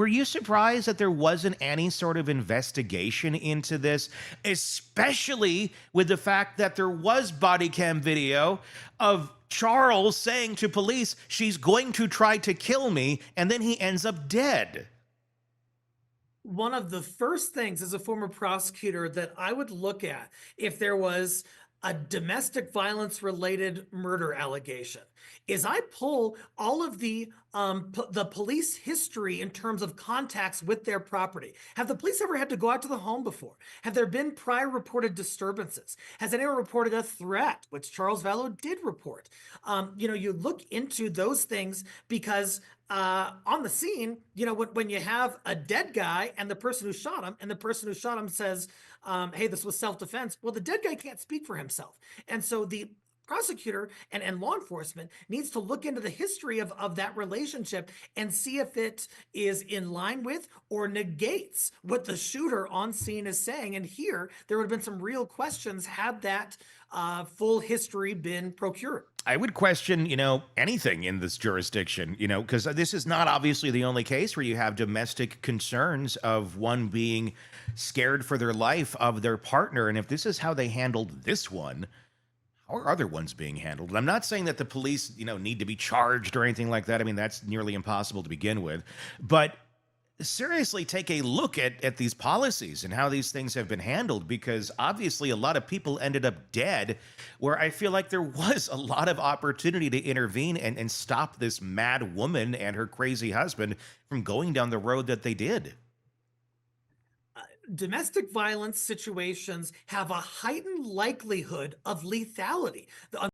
Were you surprised that there wasn't any sort of investigation into this, especially with the fact that there was body cam video of Charles saying to police, she's going to try to kill me, and then he ends up dead? One of the first things as a former prosecutor that I would look at if there was a domestic violence related murder allegation is I pull all of the police history in terms of contacts with their property. Have the police ever had to go out to the home before? Have there been prior reported disturbances? Has anyone reported a threat, which Charles Vallow did report? You look into those things because on the scene, when you have a dead guy and the person who shot him, and the person who shot him says, hey, this was self-defense. Well, the dead guy can't speak for himself. And so the prosecutor and law enforcement needs to look into the history of that relationship and see if it is in line with or negates what the shooter on scene is saying. And here, there would have been some real questions had that full history been procured. I would question, anything in this jurisdiction, because this is not obviously the only case where you have domestic concerns of one being scared for their life of their partner. And if this is how they handled this one, how are other ones being handled? And I'm not saying that the police, need to be charged or anything like that. I mean, that's nearly impossible to begin with. But seriously take a look at these policies and how these things have been handled, because obviously a lot of people ended up dead where I feel like there was a lot of opportunity to intervene and stop this mad woman and her crazy husband from going down the road that they did. Domestic violence situations have a heightened likelihood of lethality.